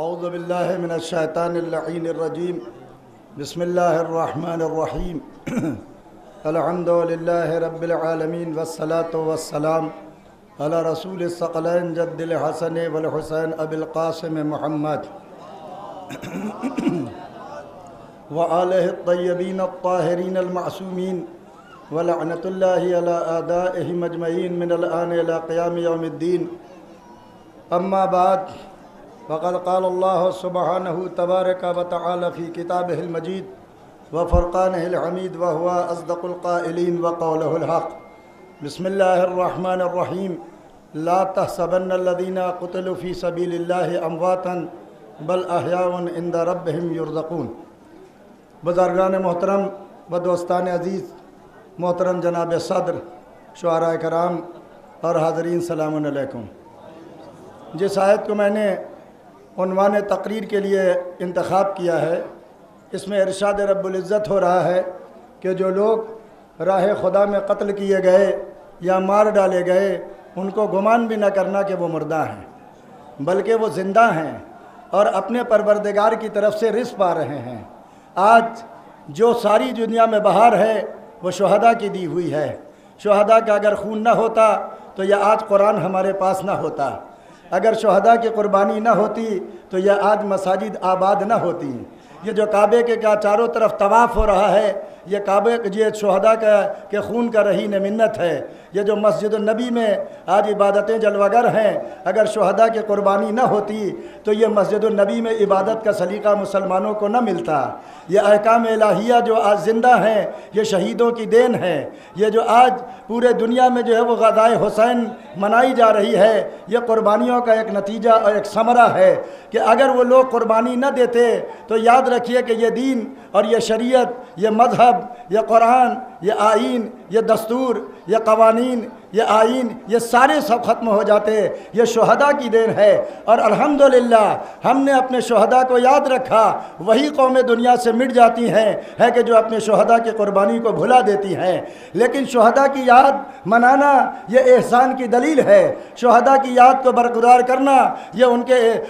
اعوذ باللہ من الشیطان اللعین الرجیم بسم اللہ الرحمن الرحیم الحمد للہ رب العالمین والصلاة والسلام علی رسول الثقلین جد الحسن والحسین ابی القاسم محمد وآلہ الطیبین الطاہرین المعصومین ولعنت اللہ علی اعدائہم اجمعین من الآن الى قیام یوم الدین. اما بعد فقد قال اللہ سبحانہ تبارک و تعالی فی کتابہ المجید وفرقانہ الحمید وهو اصدق القائلین وقولہ الحق. بسم اللہ الرحمن الرحیم. لا تحسبن الذین قتلوا فی سبیل اللہ امواتا بل احیاء عند ربہم یرزقون. بزرگان محترم و دوستان عزیز، محترم جناب صدر، شعراء کرام اور حاضرین، سلام علیکم. جس آیت کو میں نے عنوان تقریر کے لیے انتخاب کیا ہے، اس میں ارشاد رب العزت ہو رہا ہے کہ جو لوگ راہ خدا میں قتل کیے گئے یا مار ڈالے گئے، ان کو گمان بھی نہ کرنا کہ وہ مردہ ہیں، بلکہ وہ زندہ ہیں اور اپنے پروردگار کی طرف سے رزق پا رہے ہیں. آج جو ساری دنیا میں بہار ہے وہ شہداء کی دی ہوئی ہے. شہداء کا اگر خون نہ ہوتا تو یہ آج قرآن ہمارے پاس نہ ہوتا. اگر شہداء کی قربانی نہ ہوتی تو یہ آج مساجد آباد نہ ہوتی. یہ جو کعبے کے چاروں طرف طواف ہو رہا ہے، یہ کعبے یہ شہداء کے خون کا رہین منت ہے. یہ جو مسجد النبی میں آج عبادتیں جلوگر ہیں، اگر شہداء کی قربانی نہ ہوتی تو یہ مسجد النبی میں عبادت کا سلیقہ مسلمانوں کو نہ ملتا. یہ احکام الہیہ جو آج زندہ ہیں، یہ شہیدوں کی دین ہے. یہ جو آج پورے دنیا میں جو ہے وہ غزوہ حسین منائی جا رہی ہے، یہ قربانیوں کا ایک نتیجہ اور ایک ثمرہ ہے کہ اگر وہ لوگ قربانی نہ دیتے تو یاد رکھیے کہ یہ دین اور یہ شریعت، یہ مذہب، یہ قرآن، یہ آئین، یہ دستور، یہ قوانین، یہ آئین، یہ سارے سب ختم ہو جاتے. یہ شہداء کی دین ہے اور الحمدللہ ہم نے اپنے شہداء کو یاد رکھا. وہی قومیں دنیا سے مٹ جاتی ہیں ہے کہ جو اپنے شہداء کی قربانی کو بھلا دیتی ہیں. لیکن شہداء کی یاد منانا یہ احسان کی دلیل ہے. شہداء کی یاد کو برقرار کرنا یہ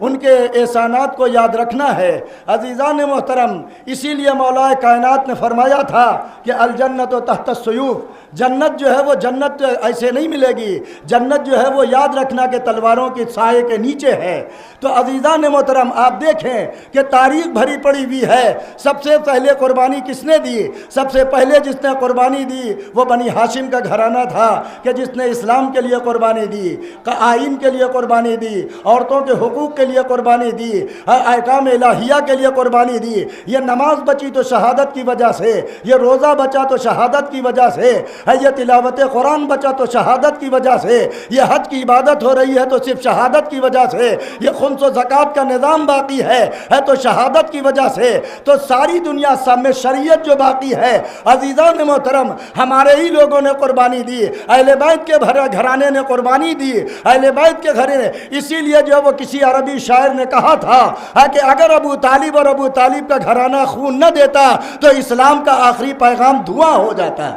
ان کے احسانات کو یاد رکھنا ہے. عزیزان محترم، اسی لیے مولا کائنات نے فرمایا تھا کہ الجنت تحت السیوف. جنت جو ہے وہ جنت ایسے نہیں ملے گی. جنت جو ہے وہ یاد رکھنا کہ تلواروں کی سائے کے نیچے ہے. تو عزیزان محترم، آپ دیکھیں کہ تاریخ بھری پڑی ہوئی ہے. سب سے پہلے قربانی کس نے دی؟ سب سے پہلے جس نے قربانی دی وہ بنی ہاشم کا گھرانہ تھا کہ جس نے اسلام کے لیے قربانی دی، آئین کے لیے قربانی دی، عورتوں کے حقوق کے لیے قربانی دی، احکام الہیہ کے لیے قربانی دی. یہ نماز بچی تو شہادت کی وجہ سے، یہ روزہ بچا تو شہادت کی وجہ سے، یہ تلاوت قرآن بچا تو شہادت کی وجہ سے، یہ حج کی عبادت ہو رہی ہے تو صرف شہادت کی وجہ سے، یہ خمس و زکوٰۃ کا نظام باقی ہے تو شہادت کی وجہ سے. تو ساری دنیا سب میں شریعت جو باقی ہے، عزیزان محترم، ہمارے ہی لوگوں نے قربانی دی. اہل بیت کے گھرانے نے قربانی دی، اہل بیت کے گھرانے. اسی لیے جو وہ کسی عربی شاعر نے کہا تھا کہ اگر ابو طالب اور ابو طالب کا گھرانہ خون نہ دیتا تو اسلام کا آخری پیغام دھواں ہو جاتا،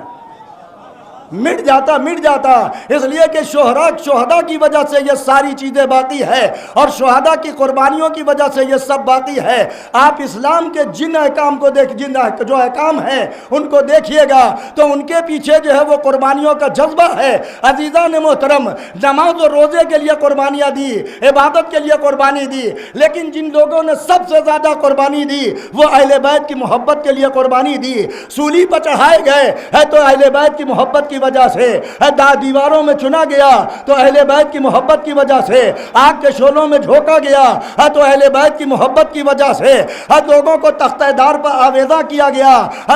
مٹ جاتا. اس لیے کہ شہداء کی وجہ سے یہ ساری چیزیں باقی ہے اور شہداء کی قربانیوں کی وجہ سے یہ سب باقی ہے. آپ اسلام کے جن احکام کو جو احکام ہیں ان کو دیکھیے گا تو ان کے پیچھے جو ہے وہ قربانیوں کا جذبہ ہے. عزیزان محترم، نماز و روزے کے لیے قربانیاں دی، عبادت کے لیے قربانی دی، لیکن جن لوگوں نے سب سے زیادہ قربانی دی وہ اہل بیت کی محبت کے لیے قربانی دی. سولی پر چڑھائے گئے ہے تو اہل بیت کی محبت کی وجہ سے، دیواروں میں چنا گیا تو اہل بیت کی محبت کی وجہ سے، آگ کے شعلوں میں جھونکا گیا تو اہل بیت کی محبت کی وجہ سے، لوگوں کو تختہ دار پر آویزہ کیا گیا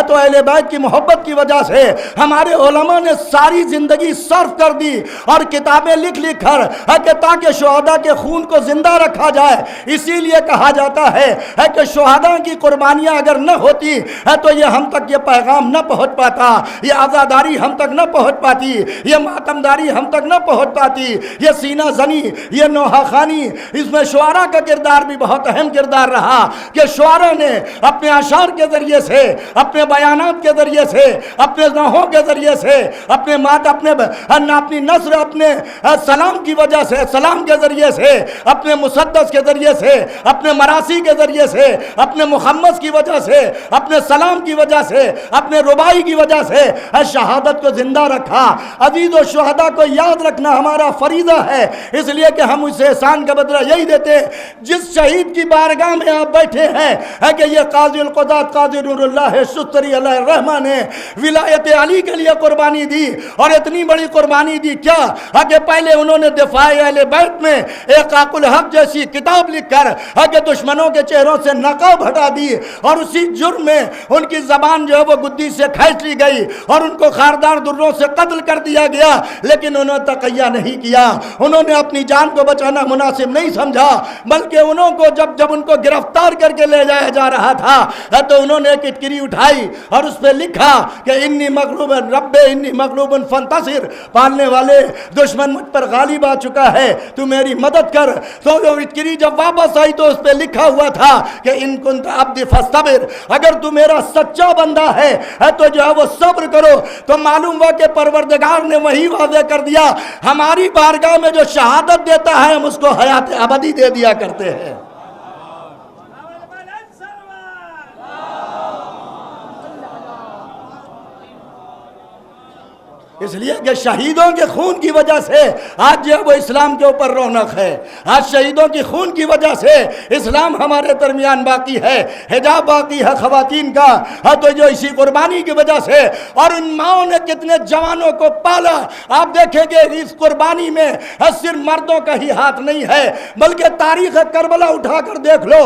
تو اہل بیت کی محبت کی وجہ سے. ہمارے علماء نے ساری زندگی صرف کر دی اور کتابیں لکھ کر کہ تاکہ شہداء کے خون کو زندہ رکھا جائے. اسی لیے کہا جاتا ہے کہ شہداء کی قربانیاں اگر نہ ہوتی تو یہ ہم تک یہ پیغام نہ پہنچ پاتا، یہ عزاداری ہم تک نہ پہنچ پاتی، یہ ماتمداری ہم تک نہ پہنچ پاتی، یہ سینہ زنی، یہ نوحہ خانی، اس میں شعراء کا کردار بھی بہت اہم کردار رہا کہ شعراء نے اپنے اشعار کے ذریعے سے، اپنے بیانات کے ذریعے سے، اپنے نحووں کے ذریعے سے، اپنی نثر، اپنے سلام کی وجہ سے، سلام کے ذریعے سے، اپنے مسدس کے ذریعے سے، اپنے مراسی کے ذریعے سے، اپنے محمد کی وجہ سے، اپنے سلام کی وجہ سے، اپنے ربائی کی وجہ سے شہادت کو زندہ رکھا۔ عزیز و شہداء کو یاد رکھنا ہمارا فریضہ ہے، اس لیے کہ ہم اس احسان کا بدلہ یہی دیتے ہیں۔ جس شہید کی بارگاہ میں آپ بیٹھے ہیں ہے کہ یہ قاضی القضات قاضی نور اللہ شستری علیہ الرحمہ نے ولایت علی کے لیے قربانی دی، اور اتنی بڑی قربانی دی کیا کہ پہلے انہوں نے دفاع اہل بیت میں ایک حق الحق جیسی کتاب لکھ کر کہ دشمنوں کے چہروں سے نقاب ہٹا دی، اور اسی جرم میں ان کی زبان جو ہے وہ گدی سے کھینچ لی گئی اور ان کو خاردار دروں سے قتل کر دیا گیا، لیکن انہوں نے تقیہ نہیں کیا، انہوں نے اپنی جان کو بچانا مناسب نہیں سمجھا، بلکہ انہوں کو جب ان کو گرفتار کر کے لے جایا جا رہا تھا تو انہوں نے ایک اٹکری اٹھائی اور اس پہ لکھا کہ انی مغلوب رب انی مغلوب فانتصر، پالنے والے دشمن مجھ پر غالب آ چکا ہے، تو میری مدد کر۔ تو وہ اٹکری جب واپس آئی تو اس پہ لکھا ہوا تھا کہ ان کنت عبد فاصطبر، اگر تو میرا سچا بندہ ہے تو جو ہے وہ صبر کرو۔ تو معلوم ہوا کہ پروردگار نے وہی واضح کر دیا، ہماری بارگاہ میں جو شہادت دیتا ہے ہم اس کو حیات ابدی دے دیا کرتے ہیں۔ اس لیے کہ شہیدوں کے خون کی وجہ سے آج جو ہے وہ اسلام کے اوپر رونق ہے، آج شہیدوں کی خون کی وجہ سے اسلام ہمارے درمیان باقی ہے، حجاب باقی ہے خواتین کا، تو جو اسی قربانی کی وجہ سے، اور ان ماؤں نے کتنے جوانوں کو پالا۔ آپ دیکھیں گے اس قربانی میں صرف مردوں کا ہی ہاتھ نہیں ہے، بلکہ تاریخ کربلا اٹھا کر دیکھ لو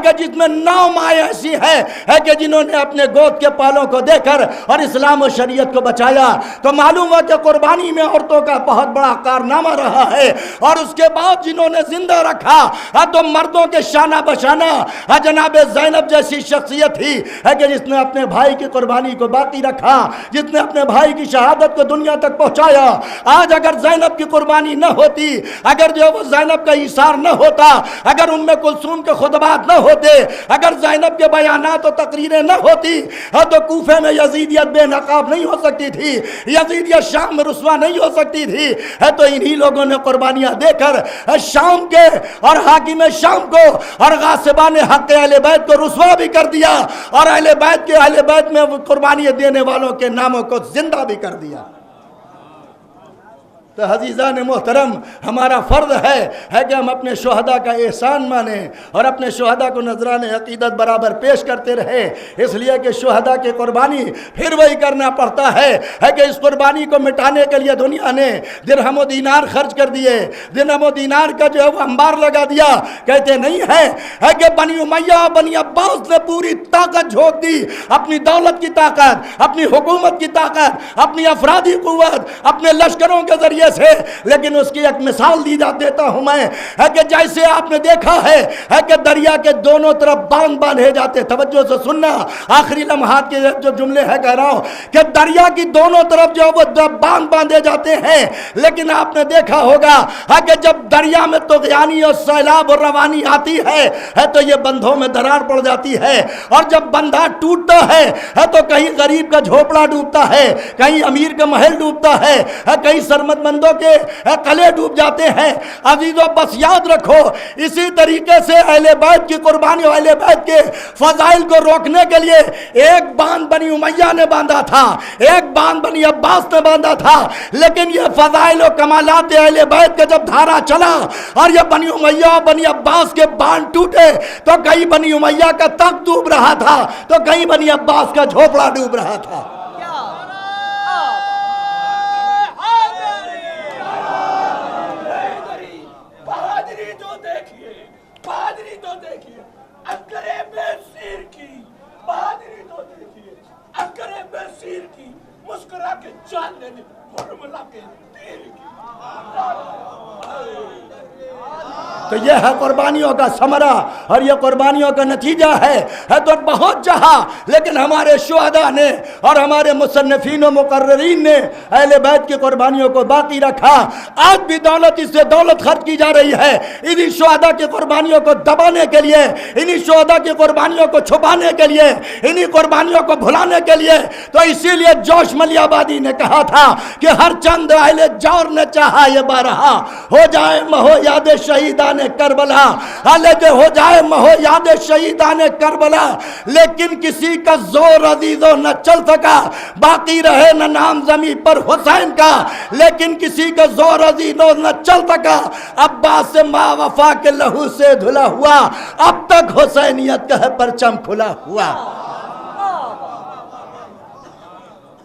کہ جس میں 9 مائیں ایسی ہیں کہ جنہوں نے اپنے گود کے پالوں کو دے کر اور اسلام و شریعت کو بچایا۔ تو معلوم ہوا کہ قربانی میں عورتوں کا بہت بڑا کارنامہ رہا ہے، اور اس کے بعد جنہوں نے زندہ رکھا تو مردوں کے شانہ بشانہ جناب زینب جیسی شخصیت تھی کہ جس نے اپنے بھائی کی قربانی کو باقی رکھا، جس نے اپنے بھائی کی شہادت کو دنیا تک پہنچایا۔ آج اگر زینب کی قربانی نہ ہوتی، اگر جو وہ زینب کا ایثار نہ ہوتا، اگر ام کلثوم کے خطبات نہ ہوتے، اگر زینب کے بیانات و تقریریں نہ ہوتی تو کوفے میں یزیدیت بے نقاب نہیں ہو سکتی تھی، یزیدیت شام میں رسوا نہیں ہو سکتی تھی۔ تو انہی لوگوں نے قربانیاں دے کر شام کے اور حاکم شام کو اور غاصبان حق اہل بیت کو رسوا بھی کر دیا، اور اہل بیت میں قربانی دینے والوں کے ناموں کو زندہ بھی کر دیا۔ تو عزیزان محترم، ہمارا فرض ہے کہ ہم اپنے شہداء کا احسان مانیں اور اپنے شہداء کو نذران عقیدت برابر پیش کرتے رہے، اس لیے کہ شہداء کی قربانی پھر وہی کرنا پڑتا ہے کہ اس قربانی کو مٹانے کے لیے دنیا نے درہم و دینار خرچ کر دیے، درہم و دینار کا جو ہے وہ انبار لگا دیا۔ کہتے نہیں ہے کہ بنی امیہ بنی عباس نے پوری طاقت جھونک دی، اپنی دولت کی طاقت، اپنی حکومت کی طاقت، اپنی افرادی قوت، اپنے لشکروں کے ذریعے سے، لیکن اس کی ایک مثال دیتا ہوں میں ہے کہ جیسے آپ نے دیکھا ہے کہ دریا کے دونوں طرف باندھ باندھے جاتے، توجہ سے سننا، آخری لمحات کے جو جملے ہے کہہ رہا ہوں کہ دریا کی دونوں طرف جو وہ باندھ باندھے جاتے ہیں، لیکن آپ نے دیکھا ہوگا کہ جب دریا میں طغیانی اور سیلاب اور روانی آتی ہے تو یہ بندھوں میں درار پڑ جاتی ہے، اور جب بندھا ٹوٹتا ہے تو کہیں غریب کا جھوپڑا ڈوبتا ہے، کہیں امیر کا محل ڈوبتا ہے، کہیں سرمت مندوں کے قلعے ڈوب جاتے ہیں۔ عزیزو بس یاد رکھو، اسی طریقے سے اہل بیت کی قربانی اور اہل بیت کے فضائل کو روکنے کے لیے ایک باندھ بنی امیہ نے باندھا تھا، ایک باندھ بنی عباس نے باندھا تھا، لیکن یہ فضائل و کمالات اہل بیت کا جب دھارا چلا اور یہ بنی امیہ اور بنی عباس کے باندھ ٹوٹے تو کہیں بنی امیہ کا تخت ڈوب رہا تھا تو کہیں بنی عباس کا جھوپڑا ڈوب رہا تھا۔ مسکرا کے جان لینے، فرملا کے تیر کی تو یہ ہے قربانیوں کا ثمرہ اور یہ قربانیوں کا نتیجہ ہے تو بہت جہاں، لیکن ہمارے شہداء نے اور ہمارے مصنفین و مقررین نے اہل بیت کی قربانیوں کو باقی رکھا۔ آج بھی دولت اس سے دولت خرچ کی جا رہی ہے انہی شہداء کی قربانیوں کو دبانے کے لیے، انہی شہداء کی قربانیوں کو چھپانے کے لیے، انہی قربانیوں کو بھلانے کے لیے۔ تو اسی لیے جوش ملیح آبادی نے کہا تھا کہ ہر چند اہل جور نے چاہا یہ بارہا، ہو جائے مہو یاد شہیدان کربلا، حالانکہ ہو جائے مہو یاد شہیدان کربلا، لیکن کسی کا زور عزیزوں نہ چل سکا، باقی رہے نہ نام زمین پر حسین کا، لیکن کسی کا زور عزیزوں نہ چل سکا، عباس سے ماں وفا کے لہو سے دھلا ہوا، اب تک حسینیت کا ہے پرچم کھلا ہوا۔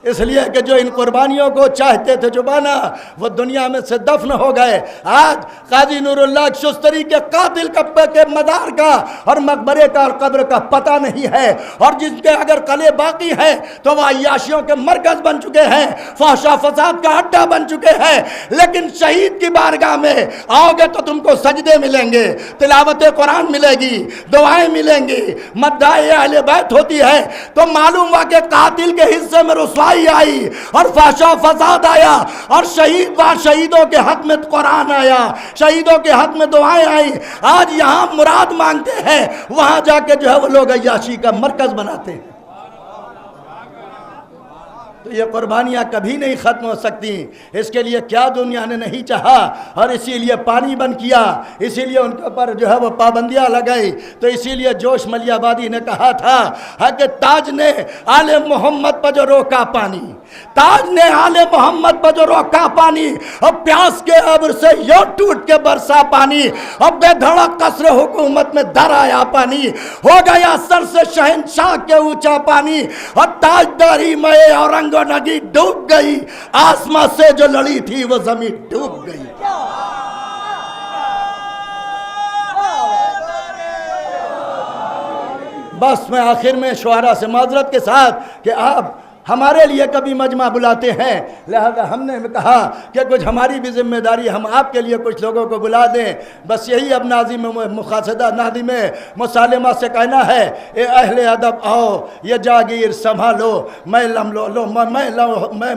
اس لیے کہ جو ان قربانیوں کو چاہتے تھے چھپانا وہ دنیا میں سے دفن ہو گئے۔ آج قاضی نور اللہ شستری کے قاتل کے مزار کا اور مقبرے کا اور قبر کا پتہ نہیں ہے، اور جن کے اگر قلعے باقی ہیں تو وہ عیاشیوں کے مرکز بن چکے ہیں، فحش و فساد کا اڈا بن چکے ہیں۔ لیکن شہید کی بارگاہ میں آؤ گے تو تم کو سجدے ملیں گے، تلاوت قرآن ملے گی، دعائیں ملیں گی، مداح اہل بیت ہوتی ہے، تو معلوم ہوا کہ قاتل کے حصے میں رسوائی آئی اور فحش و فساد آیا، اور شہیدوں کے حق میں قرآن آیا، شہیدوں کے حق میں دعائیں آئی۔ آج یہاں مراد مانگتے ہیں، وہاں جا کے جو ہے وہ لوگ عیاشی کا مرکز بناتے ہیں۔ تو یہ قربانیاں کبھی نہیں ختم ہو سکتی، اس کے لیے کیا دنیا نے نہیں چاہا، اور اسی لیے پانی بند کیا، اسی لیے ان کے اوپر جو ہے وہ پابندیاں لگائی۔ تو اسی لیے جوش ملیح آبادی نے کہا تھا کہ تاج نے آل محمد پر جو روکا پانی، تاج نے آل محمد پر جو روکا پانی، اور پیاس کے ابر سے یوں ٹوٹ کے برسا پانی، اور بے دھڑک قصر حکومت میں در آیا پانی، ہو گیا سر سے شہنشاہ کے اونچا پانی، اور تاجداری میں اورنگ نگی ڈوب گئی، آسمان سے جو لڑی تھی وہ زمین ڈوب گئی۔ بس میں آخر میں شعراء سے معذرت کے ساتھ کہ آپ ہمارے لیے کبھی مجمع بلاتے ہیں، لہذا ہم نے کہا کہ کچھ ہماری بھی ذمہ داری، ہم آپ کے لیے کچھ لوگوں کو بلا دیں۔ بس یہی اب ناظم مقاصدہ ناظم مسالمہ سے کہنا ہے، اے اہل ادب آؤ یہ جاگیر سنبھالو، میں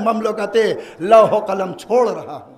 مملکت لوح و قلم چھوڑ رہا ہوں۔